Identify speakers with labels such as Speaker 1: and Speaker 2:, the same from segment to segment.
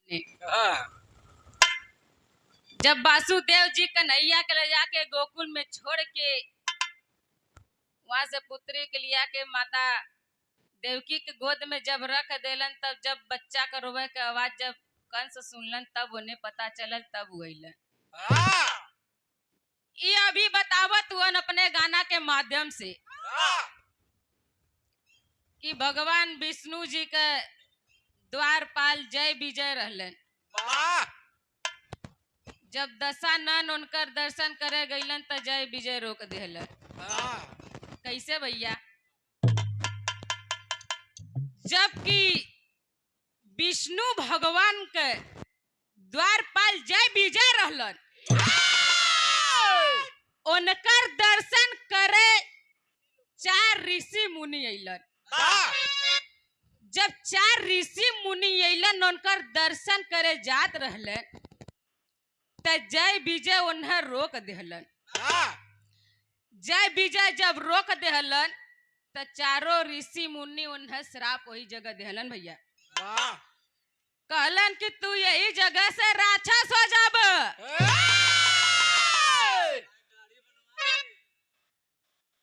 Speaker 1: ने
Speaker 2: हाँ।
Speaker 1: जब वासुदेव जी कन्हैया के ले जाके गोकुल में छोड़ के वहां से पुत्री के लिया के माता देवकी के गोद में जब रख देलन, तब जब बच्चा का रोवे के आवाज जब कंस सुनलन, तब उन्हें पता चलल, तब गइलन।
Speaker 2: हाँ।
Speaker 1: ये अभी बतावत हुआ अपने गाना के माध्यम से
Speaker 2: हाँ।
Speaker 1: कि भगवान विष्णु जी के द्वारपाल जय विजय रहलन।
Speaker 2: वाह।
Speaker 1: जब दशानन उनकर दर्शन करे गइलन त जय विजय रोक देहलन।
Speaker 2: हाँ।
Speaker 1: कैसे भैया? जबकि विष्णु भगवान के द्वारपाल जय विजय रहलन, उनकर दर्शन करे 4 ऋषि मुनि अइलन।
Speaker 2: वाह।
Speaker 1: जब 4 ऋषि मुनि अइलन उनकर दर्शन करे जात रहलन, त जय विजय उन्हें रोक देहलन।
Speaker 2: हाँ।
Speaker 1: जय विजय जब रोक देहलन त चारों ऋषि मुनि उन्हें श्राप वही जगह देहलन भैया।
Speaker 2: वाह।
Speaker 1: कहलन कि तू यही जगह से राक्षस हो जाब।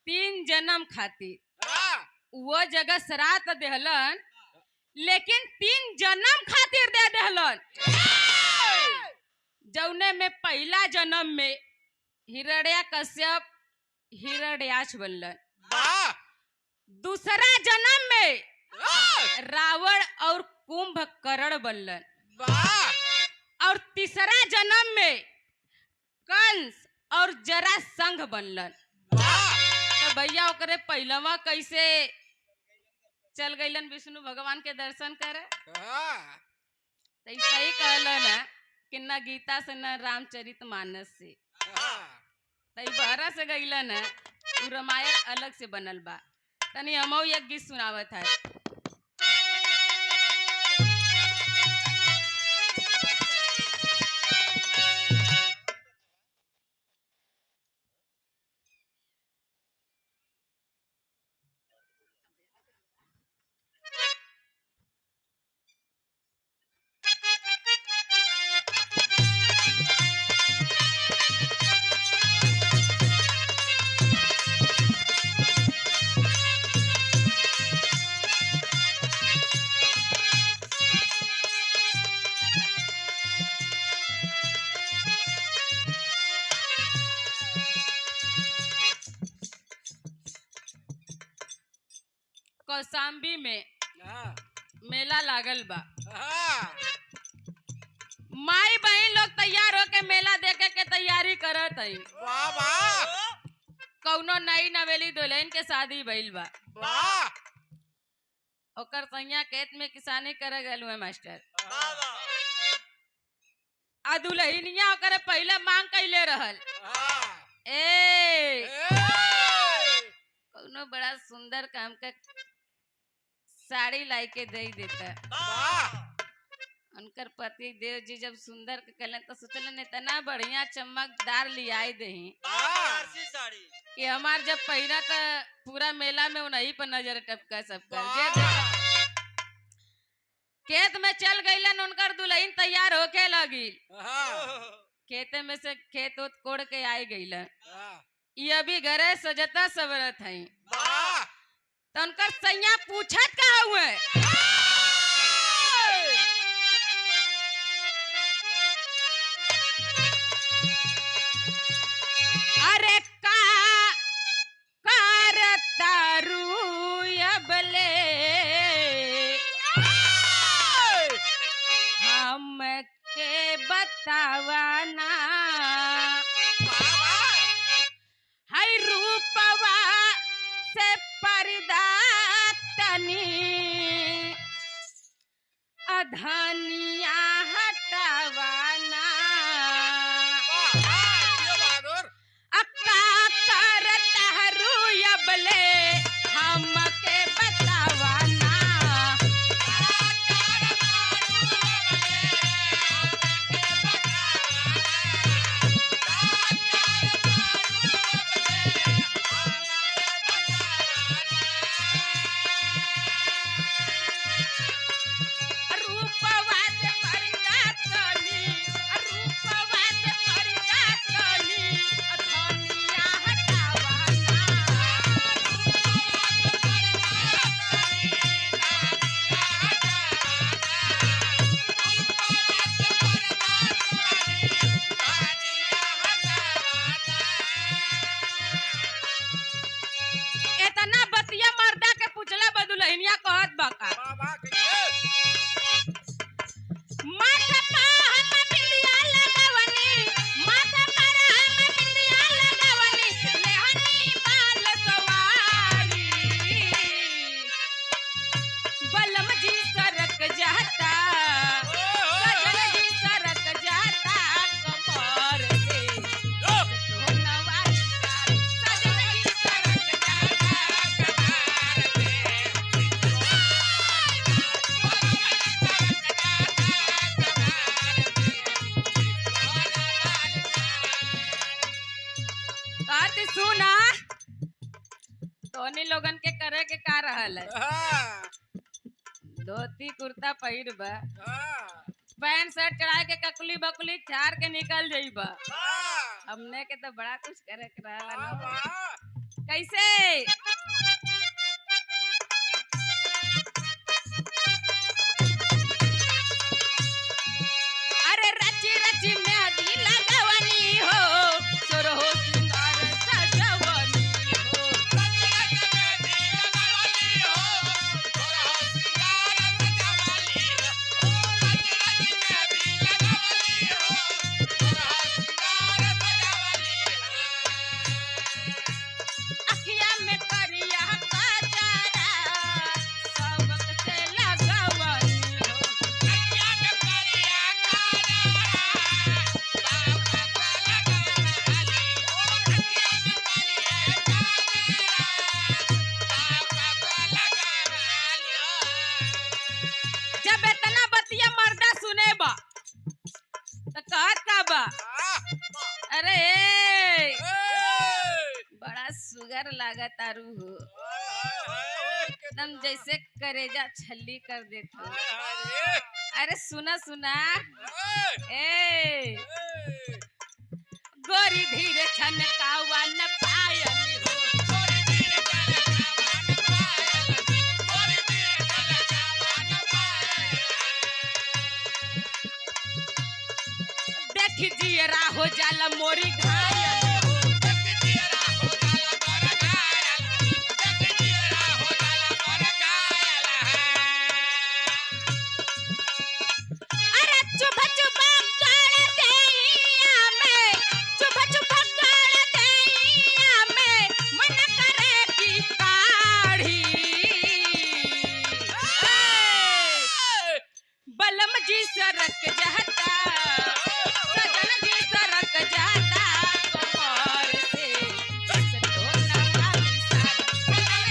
Speaker 1: 3 जन्म खातिर
Speaker 2: हाँ।
Speaker 1: वो जगह श्राप देहलन, लेकिन 3 जन्म खातिर दे देहलन। जौने में पहला जन्म में हिरण्यकश्यप हिरण्याक्ष बनलन।
Speaker 2: वाह।
Speaker 1: दूसरा जन्म में
Speaker 2: वाह।
Speaker 1: रावण और कुंभकर्ण बनलन।
Speaker 2: वाह।
Speaker 1: और तीसरा जन्म में कंस और जरासंध बनलन।
Speaker 2: वाह।
Speaker 1: तो भैया ओकरे पहलवा कैसे चल गइलन विष्णु भगवान के दर्शन करे?
Speaker 2: हाँ।
Speaker 1: तो सही कहलन है कि न गीता से न रामचरित मानस से,
Speaker 2: हाँ।
Speaker 1: तई बहरा से गइलन है। उ रामायण अलग से बनल बा। तनी हमहू एक गीत सुनावत है। कौशाम्बी में
Speaker 2: हाँ।
Speaker 1: मेला लागल बा।
Speaker 2: हाँ।
Speaker 1: माई बहन लोग तैयार होके मेला देखे के तैयारी करत हई।
Speaker 2: वाह। वाह।
Speaker 1: कौनो नई नवेली दुल्हन के शादी भइल बा।
Speaker 2: वाह।
Speaker 1: ओकर सैया खेत में किसानी करे गइल हुए मास्टर। आ दुल्हनिया ओकरे पहले मांग कैले रहल, ए कौनो बड़ा सुंदर काम के साड़ी लाई के दे देता। उनकर पति देव जी जब सुंदर के कहलन तो सोचलन इतना बढ़िया चमकदार लियाई दही कि हमार जब पहिरा तो पूरा मेला में उन्हीं पर नजर टपका सबका। जे देखा खेत में चल गईलन, उनकर दुल्हन तैयार होके लगी। खेते में से खेत उत कोड़ के आई गईलन। ये अभी घरे सजता सवरत है। तो उनकर सैया पूछत का हुए, अरे का करतारू अबले हमके बतावाना, हई रूपवा से पर्दा तनी अधनिया हटावाना, अक्का करतारू अबले हमके बतावाना। रूपवा से सुना तोनी लोगन के करे के का रहल है
Speaker 2: हाँ
Speaker 1: धोती कुर्ता पहिर बा
Speaker 2: हाँ
Speaker 1: पैंट शर्ट चढ़ा के ककुली बकुली चार के निकल जाइबा
Speaker 2: हाँ
Speaker 1: हमने के तो बड़ा कुछ करे के रहला
Speaker 2: हाँ
Speaker 1: ना
Speaker 2: वाह
Speaker 1: कैसे अरे रची रची मेहंदी लगवनी हो सुरहो सिंगार सजवनी हो अखिया में करिया काजरा सबक से लगवनी हो जब इतना बतिया मर्दा सुने बा तो कहत का बा अरे ए, बड़ा सुगर लागत आरू हो एकदम जैसे करेजा छल्ली कर देता अरे सुना सुना ए गोरी धीरे छनकावा न पायली हो देखी जियरा हो जाला मोरी घायल हो अरे चुप चुप कर दैया में चुप चुप कर दैया में मन करे की काढ़ी बलम जी सरक जाता सजन जी सरक जाता कमर से इस टोना वाली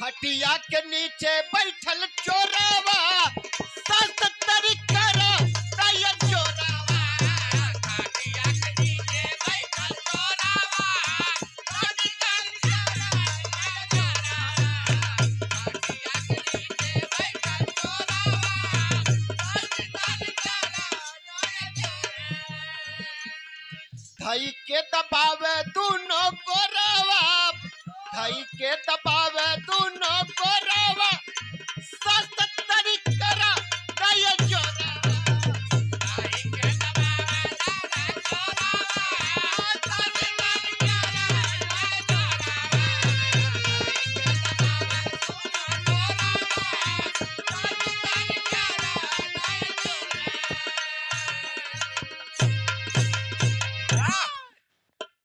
Speaker 3: खटिया के नीचे बैठल चोरावा सस तरी करो तय चोरावा खटिया के नीचे बैठल चोरावा सस तरी करो खटिया के नीचे बैठल चोरावा सस तरी धई के दबावे दोनों गोरावा धई के दबावे